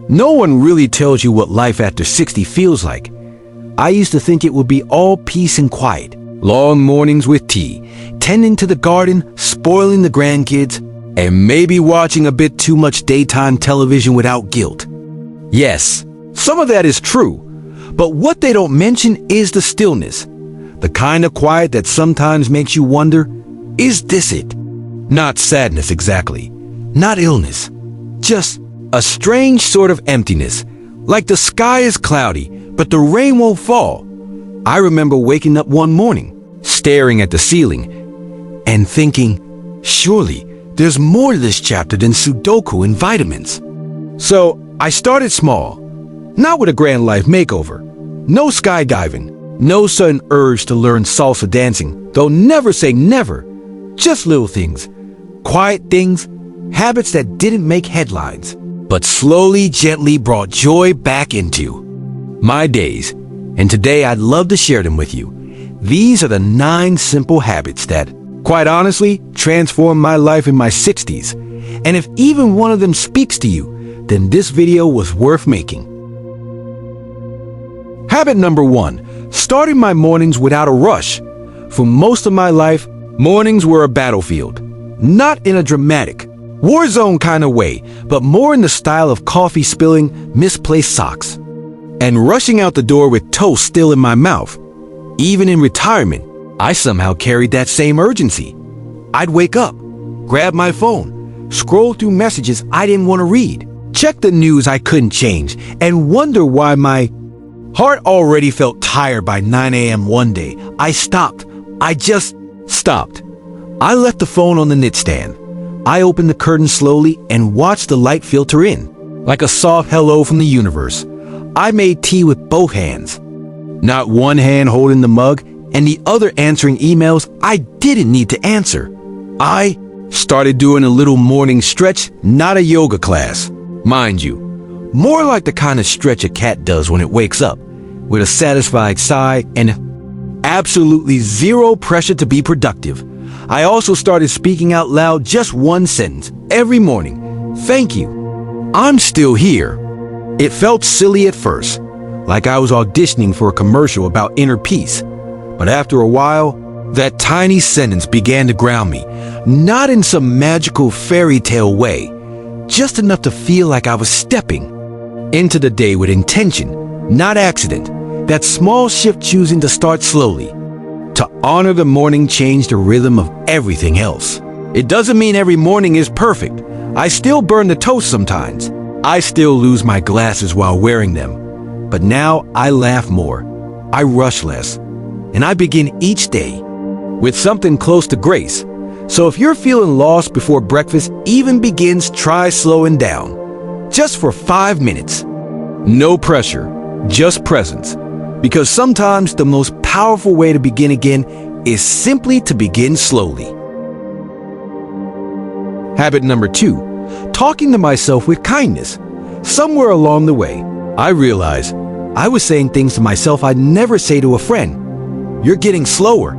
No one really tells you what life after 60 feels like. I used to think it would be all peace and quiet. Long mornings with tea, tending to the garden, spoiling the grandkids, and maybe watching a bit too much daytime television without guilt. Yes, some of that is true, but what they don't mention is the stillness. The kind of quiet that sometimes makes you wonder, is this it? Not sadness exactly, not illness, just a strange sort of emptiness, like the sky is cloudy, but the rain won't fall. I remember waking up one morning, staring at the ceiling, and thinking, surely there's more to this chapter than Sudoku and vitamins. So I started small, not with a grand life makeover, no skydiving, no sudden urge to learn salsa dancing, though never say never, just little things, quiet things, habits that didn't make headlines, but slowly, gently brought joy back into my days. And today I'd love to share them with you. These are the 9 simple habits that, quite honestly, transformed my life in my 60s. And if even one of them speaks to you, then this video was worth making. Habit number 1, starting my mornings without a rush. For most of my life, mornings were a battlefield. Not in a dramatic, war zone kind of way, but more in the style of coffee spilling, misplaced socks, and rushing out the door with toast still in my mouth. Even in retirement, I somehow carried that same urgency. I'd wake up, grab my phone, scroll through messages I didn't want to read, check the news I couldn't change, and wonder why my heart already felt tired by 9 a.m. one day. I stopped. I just stopped. I left the phone on the nightstand. I opened the curtain slowly and watched the light filter in, like a soft hello from the universe. I made tea with both hands, not one hand holding the mug and the other answering emails I didn't need to answer. I started doing a little morning stretch, not a yoga class, mind you, more like the kind of stretch a cat does when it wakes up, with a satisfied sigh and absolutely zero pressure to be productive. I also started speaking out loud just one sentence every morning. Thank you. I'm still here. It felt silly at first, like I was auditioning for a commercial about inner peace. But after a while, that tiny sentence began to ground me, not in some magical fairy tale way, just enough to feel like I was stepping into the day with intention, not accident. That small shift, choosing to start slowly, to honor the morning, changed the rhythm of everything else. It doesn't mean every morning is perfect. I still burn the toast sometimes. I still lose my glasses while wearing them. But now I laugh more. I rush less. And I begin each day with something close to grace. So if you're feeling lost before breakfast even begins, try slowing down. Just for 5 minutes. No pressure, just presence. Because sometimes the most powerful way to begin again is simply to begin slowly. Habit number 2, talking to myself with kindness. Somewhere along the way, I realized I was saying things to myself I'd never say to a friend. You're getting slower.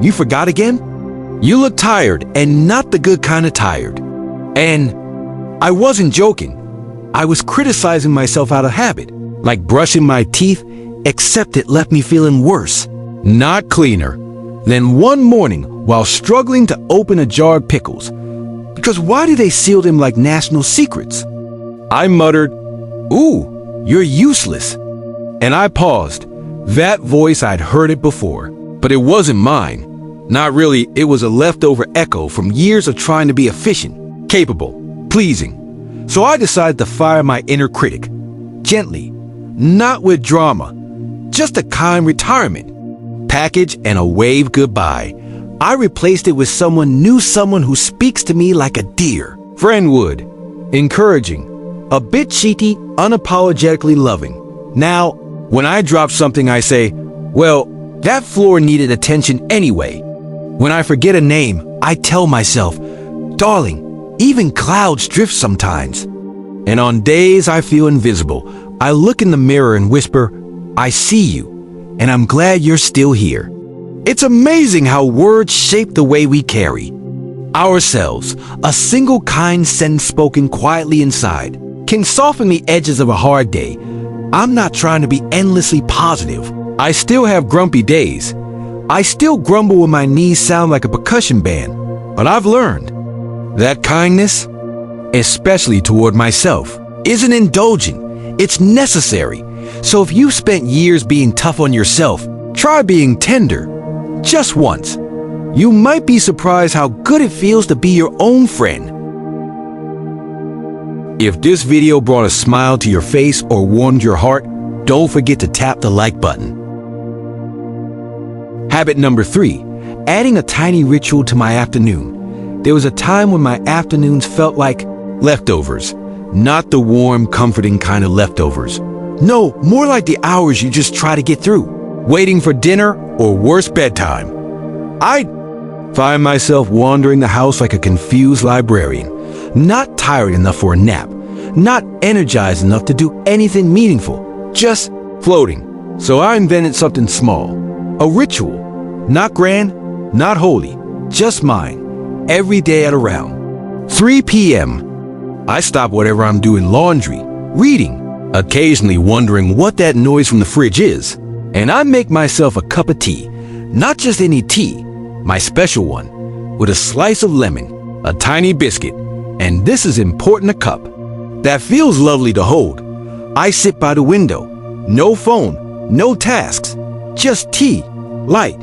You forgot again? You look tired, and not the good kind of tired. And I wasn't joking. I was criticizing myself out of habit, like brushing my teeth, except it left me feeling worse, not cleaner. Then one morning, while struggling to open a jar of pickles, because why do they seal them like national secrets? I muttered, "Ooh, you're useless." And I paused. That voice, I'd heard it before, but it wasn't mine. Not really, it was a leftover echo from years of trying to be efficient, capable, pleasing. So I decided to fire my inner critic, gently, not with drama, just a kind retirement package and a wave goodbye. I replaced it with someone new, someone who speaks to me like a dear friend would, encouraging, a bit cheeky, unapologetically loving. Now, when I drop something, I say, well, that floor needed attention anyway. When I forget a name, I tell myself, darling, even clouds drift sometimes. And on days I feel invisible, I look in the mirror and whisper, I see you, and I'm glad you're still here. It's amazing how words shape the way we carry ourselves. A single kind sentence spoken quietly inside can soften the edges of a hard day. I'm not trying to be endlessly positive. I still have grumpy days. I still grumble when my knees sound like a percussion band. But I've learned that kindness, especially toward myself, isn't indulgent. It's necessary. So if you've spent years being tough on yourself, try being tender. Just once. You might be surprised how good it feels to be your own friend. If this video brought a smile to your face or warmed your heart, don't forget to tap the like button. Habit number 3, adding a tiny ritual to my afternoon. There was a time when my afternoons felt like leftovers. Not the warm, comforting kind of leftovers. No, more like the hours you just try to get through, waiting for dinner or worse, bedtime. I'd find myself wandering the house like a confused librarian, not tired enough for a nap, not energized enough to do anything meaningful, just floating. So I invented something small, a ritual, not grand, not holy, just mine, every day at around 3 p.m. I stop whatever I'm doing, laundry, reading, occasionally wondering what that noise from the fridge is, and I make myself a cup of tea, not just any tea, my special one, with a slice of lemon, a tiny biscuit, and this is important, a cup that feels lovely to hold. I sit by the window, no phone, no tasks, just tea, light,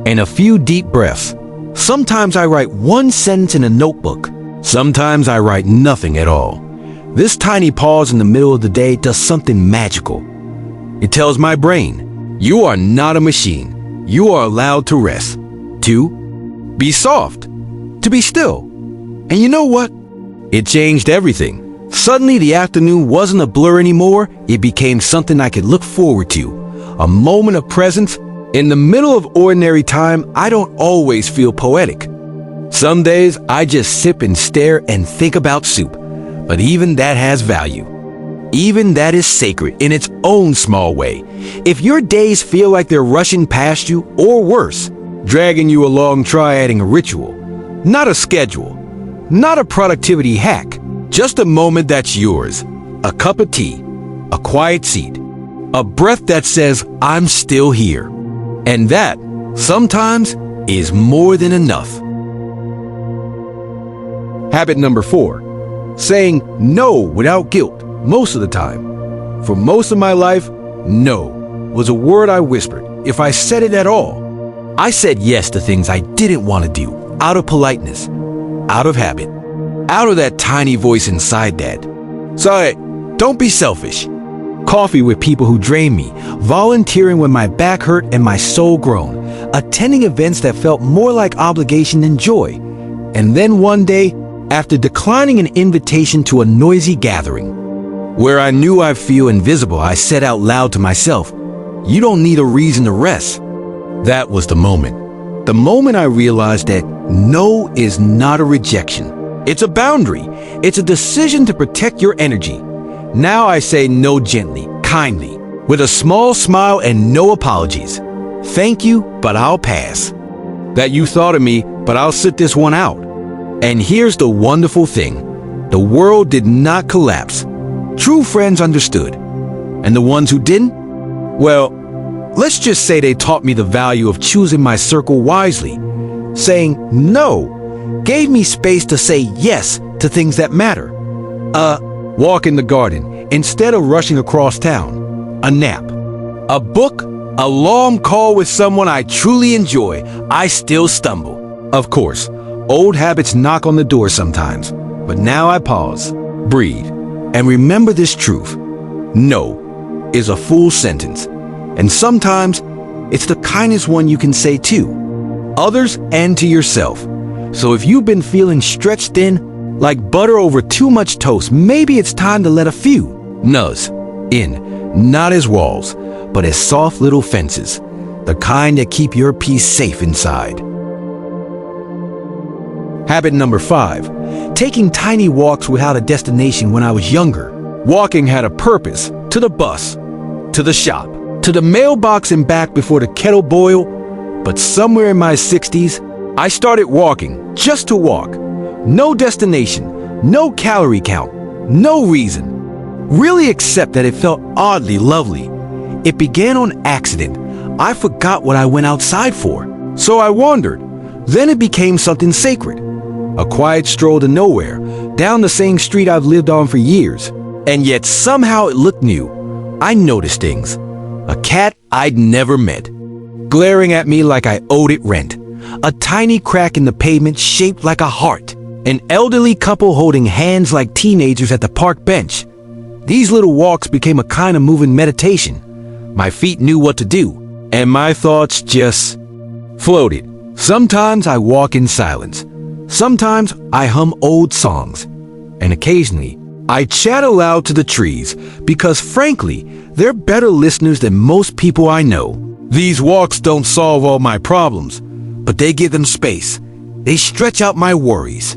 and a few deep breaths. Sometimes I write one sentence in a notebook. Sometimes I write nothing at all. This tiny pause in the middle of the day does something magical. It tells my brain, you are not a machine. You are allowed to rest, to be soft, to be still. And you know what? It changed everything. Suddenly the afternoon wasn't a blur anymore. It became something I could look forward to. A moment of presence. In the middle of ordinary time, I don't always feel poetic. Some days I just sip and stare and think about soup. But even that has value. Even that is sacred in its own small way. If your days feel like they're rushing past you, or worse, dragging you along, try adding a ritual. Not a schedule. Not a productivity hack. Just a moment that's yours. A cup of tea. A quiet seat. A breath that says, I'm still here. And that, sometimes, is more than enough. Habit number 4, saying no without guilt most of the time. For most of my life, no was a word I whispered, if I said it at all. I said yes to things I didn't want to do, out of politeness, out of habit, out of that tiny voice inside that. So, don't be selfish. Coffee with people who drain me, volunteering when my back hurt and my soul groaned, attending events that felt more like obligation than joy. And then one day, after declining an invitation to a noisy gathering, where I knew I'd feel invisible, I said out loud to myself, you don't need a reason to rest. That was the moment. The moment I realized that no is not a rejection. It's a boundary. It's a decision to protect your energy. Now I say no gently, kindly, with a small smile and no apologies. Thank you, but I'll pass. That you thought of me, but I'll sit this one out. And here's the wonderful thing. The world did not collapse. True friends understood. And the ones who didn't? Well, let's just say they taught me the value of choosing my circle wisely. Saying no gave me space to say yes to things that matter. Walk in the garden instead of rushing across town. A nap. A book. A long call with someone I truly enjoy. I still stumble. Of course, old habits knock on the door sometimes. But now I pause, breathe, and remember this truth. No is a full sentence. And sometimes it's the kindest one you can say to others and to yourself. So if you've been feeling stretched thin, like butter over too much toast, maybe it's time to let a few nuzz in, not as walls, but as soft little fences, the kind that keep your peace safe inside. Habit number 5, taking tiny walks without a destination. When I was younger, walking had a purpose. To the bus, to the shop, to the mailbox and back before the kettle boiled. But somewhere in my 60s, I started walking just to walk. No destination, no calorie count, no reason. really accept that it felt oddly lovely. It began on accident. I forgot what I went outside for, so I wandered. Then it became something sacred. A quiet stroll to nowhere, down the same street I've lived on for years. And yet somehow it looked new. I noticed things. A cat I'd never met, glaring at me like I owed it rent. A tiny crack in the pavement shaped like a heart. An elderly couple holding hands like teenagers at the park bench. These little walks became a kind of moving meditation. My feet knew what to do, and my thoughts just floated. Sometimes I walk in silence. Sometimes I hum old songs. And occasionally, I chat aloud to the trees because, frankly, they're better listeners than most people I know. These walks don't solve all my problems, but they give them space. They stretch out my worries,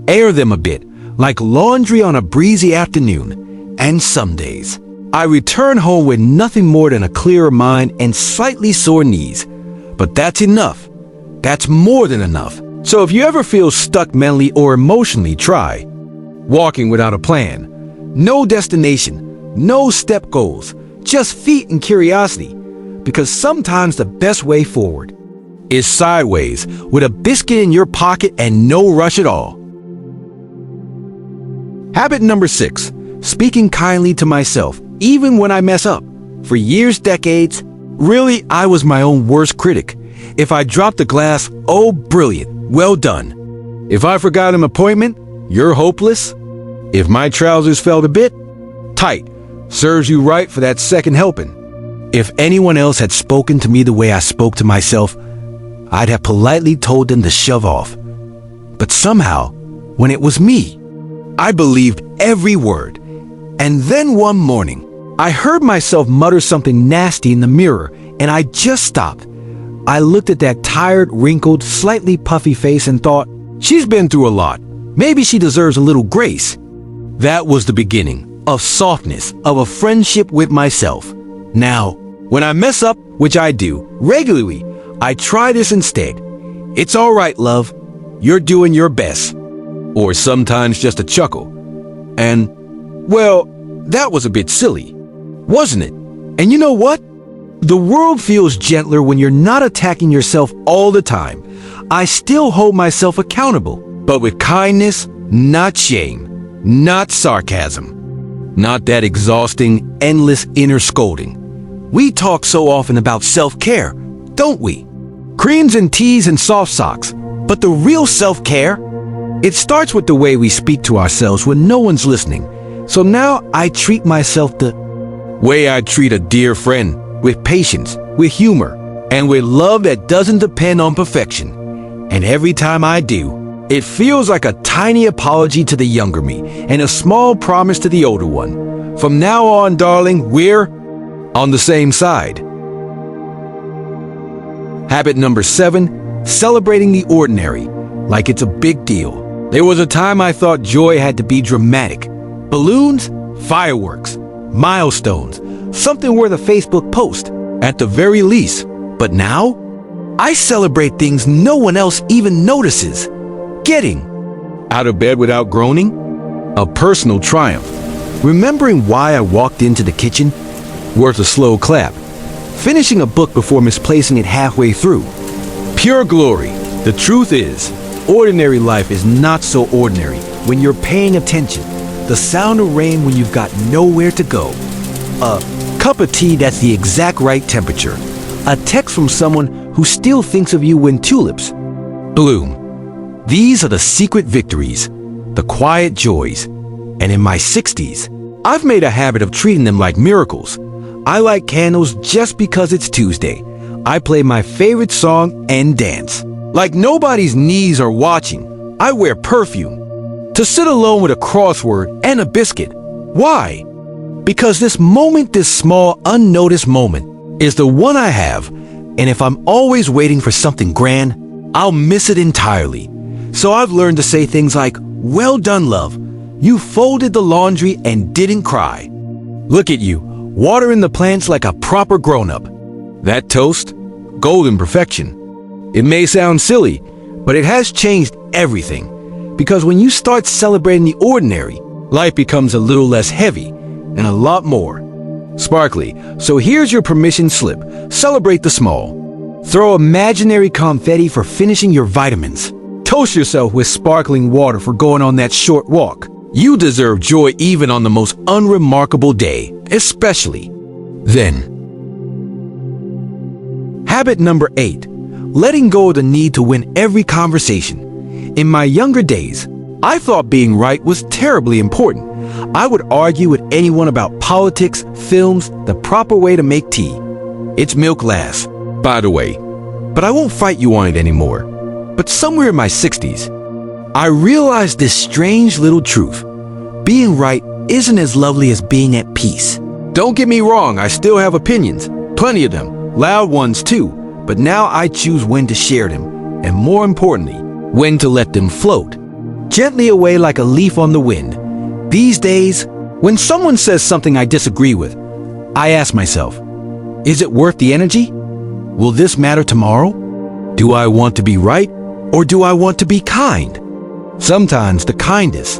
air them a bit, like laundry on a breezy afternoon. And some days, I return home with nothing more than a clearer mind and slightly sore knees. But that's enough. That's more than enough. So if you ever feel stuck mentally or emotionally, try walking without a plan. No destination, no step goals, just feet and curiosity. Because sometimes the best way forward is sideways with a biscuit in your pocket and no rush at all. Habit number 6, speaking kindly to myself, even when I mess up. For years, decades, really, I was my own worst critic. If I dropped a glass, oh, brilliant, well done. If I forgot an appointment, you're hopeless. If my trousers felt a bit tight, serves you right for that second helping. If anyone else had spoken to me the way I spoke to myself, I'd have politely told them to shove off. But somehow, when it was me, I believed every word. And then one morning, I heard myself mutter something nasty in the mirror, and I just stopped. I looked at that tired, wrinkled, slightly puffy face and thought, she's been through a lot. Maybe she deserves a little grace. That was the beginning of softness, of a friendship with myself. Now, when I mess up, which I do regularly, I try this instead. It's all right, love. You're doing your best. Or sometimes just a chuckle. And, well, that was a bit silly, wasn't it? And you know what? The world feels gentler when you're not attacking yourself all the time. I still hold myself accountable, but with kindness, not shame, not sarcasm, not that exhausting, endless inner scolding. We talk so often about self-care, don't we? Creams and teas and soft socks. But the real self-care, it starts with the way we speak to ourselves when no one's listening. So now I treat myself the way I'd treat a dear friend, with patience, with humor, and with love that doesn't depend on perfection. And every time I do, it feels like a tiny apology to the younger me and a small promise to the older one. From now on, darling, we're on the same side. Habit number 7, celebrating the ordinary, like it's a big deal. There was a time I thought joy had to be dramatic. Balloons, fireworks, milestones, something worth a Facebook post, at the very least. But now, I celebrate things no one else even notices. Getting out of bed without groaning, a personal triumph. Remembering why I walked into the kitchen, worth a slow clap. Finishing a book before misplacing it halfway through. Pure glory. The truth is, ordinary life is not so ordinary when you're paying attention. The sound of rain when you've got nowhere to go. A cup of tea that's the exact right temperature. A text from someone who still thinks of you when tulips bloom. These are the secret victories, the quiet joys. And in my 60s, I've made a habit of treating them like miracles. I light candles just because it's Tuesday. I play my favorite song and dance. Like nobody's knees are watching, I wear perfume. To sit alone with a crossword and a biscuit. Why? Because this moment, this small, unnoticed moment, is the one I have, and if I'm always waiting for something grand, I'll miss it entirely. So I've learned to say things like, well done, love. You folded the laundry and didn't cry. Look at you, watering the plants like a proper grown-up. That toast, golden perfection. It may sound silly, but it has changed everything. Because when you start celebrating the ordinary, life becomes a little less heavy. and a lot more. Sparkly, so here's your permission slip. Celebrate the small. Throw imaginary confetti for finishing your vitamins. Toast yourself with sparkling water for going on that short walk. You deserve joy even on the most unremarkable day, especially then. Habit number 8. Letting go of the need to win every conversation. In my younger days, I thought being right was terribly important. I would argue with anyone about politics, films, the proper way to make tea. It's milk last, by the way. But I won't fight you on it anymore. But somewhere in my 60s, I realized this strange little truth. Being right isn't as lovely as being at peace. Don't get me wrong, I still have opinions. Plenty of them. Loud ones too. But now I choose when to share them. And more importantly, when to let them float. Gently away like a leaf on the wind. These days, when someone says something I disagree with, I ask myself, is it worth the energy? Will this matter tomorrow? Do I want to be right, or do I want to be kind? Sometimes the kindest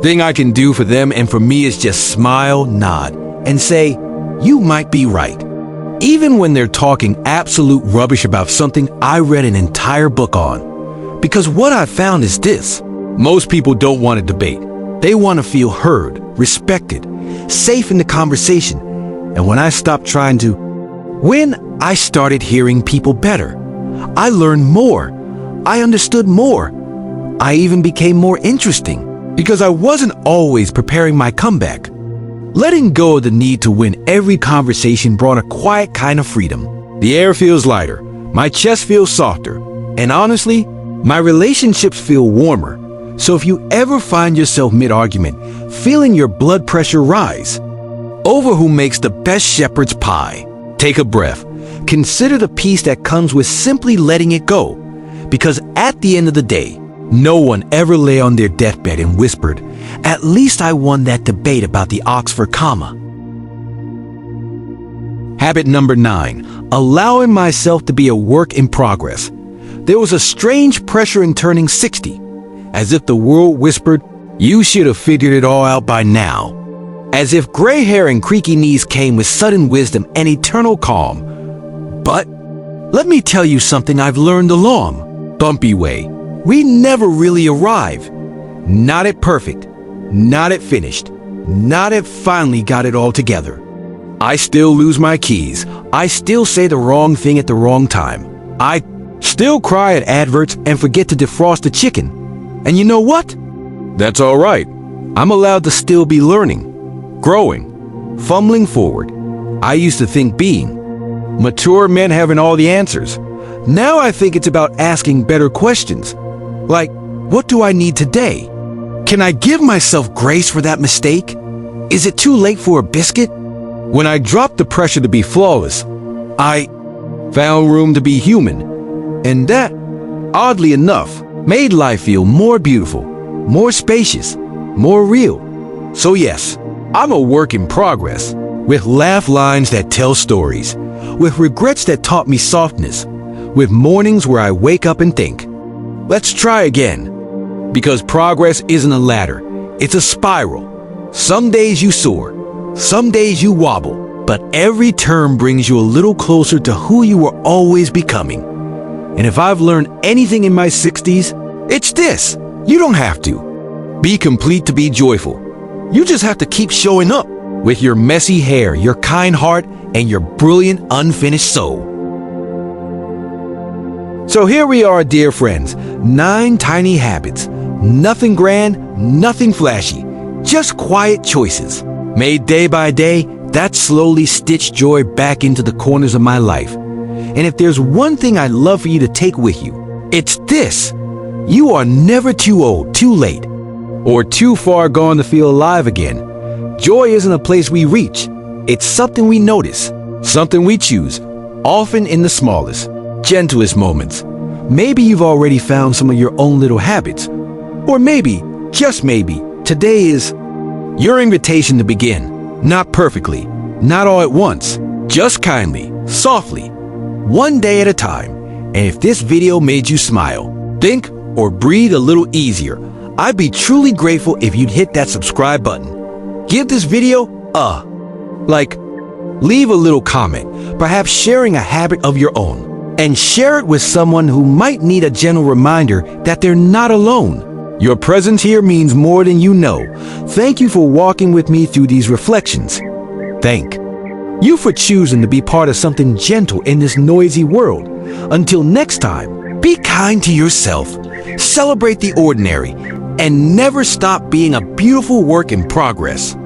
thing I can do for them and for me is just smile, nod, and say, you might be right. Even when they're talking absolute rubbish about something I read an entire book on. Because what I've found is this. Most people don't want to debate. They want to feel heard, respected, safe in the conversation. And when I stopped trying to win, I started hearing people better. I learned more. I understood more. I even became more interesting because I wasn't always preparing my comeback. Letting go of the need to win every conversation brought a quiet kind of freedom. The air feels lighter. My chest feels softer. And honestly, my relationships feel warmer. So if you ever find yourself mid-argument, feeling your blood pressure rise over who makes the best shepherd's pie, take a breath. Consider the peace that comes with simply letting it go. Because at the end of the day, no one ever lay on their deathbed and whispered, at least I won that debate about the Oxford comma. Habit number 9, allowing myself to be a work in progress. There was a strange pressure in turning 60. As if the world whispered, you should have figured it all out by now. As if gray hair and creaky knees came with sudden wisdom and eternal calm. But let me tell you something I've learned along bumpy way. We never really arrive. Not at perfect, not at finished, not at finally got it all together. I still lose my keys. I still say the wrong thing at the wrong time. I still cry at adverts and forget to defrost the chicken. And you know what? That's all right. I'm allowed to still be learning, growing, fumbling forward. I used to think being mature meant having all the answers. Now I think it's about asking better questions. Like, what do I need today? Can I give myself grace for that mistake? Is it too late for a biscuit? When I dropped the pressure to be flawless, I found room to be human. And that, oddly enough, made life feel more beautiful, more spacious, more real. So yes, I'm a work in progress, with laugh lines that tell stories, with regrets that taught me softness, with mornings where I wake up and think, let's try again. Because progress isn't a ladder, it's a spiral. Some days you soar, some days you wobble, but every turn brings you a little closer to who you were always becoming. And if I've learned anything in my 60s, it's this. You don't have to be complete to be joyful. You just have to keep showing up with your messy hair, your kind heart, and your brilliant unfinished soul. So here we are, dear friends. 9 tiny habits. Nothing grand, nothing flashy. Just quiet choices. Made day by day, that slowly stitched joy back into the corners of my life. And if there's one thing I'd love for you to take with you, it's this. You are never too old, too late, or too far gone to feel alive again. Joy isn't a place we reach. It's something we notice, something we choose, often in the smallest, gentlest moments. Maybe you've already found some of your own little habits. Or maybe, just maybe, today is your invitation to begin. Not perfectly, not all at once, just kindly, softly, one day at a time. And if this video made you smile, think, or breathe a little easier, I'd be truly grateful if you'd hit that subscribe button. Give this video Like, leave a little comment, perhaps sharing a habit of your own, and share it with someone who might need a gentle reminder that they're not alone. Your presence here means more than you know. Thank you for walking with me through these reflections. Thank you for choosing to be part of something gentle in this noisy world. Until next time, be kind to yourself, celebrate the ordinary, and never stop being a beautiful work in progress.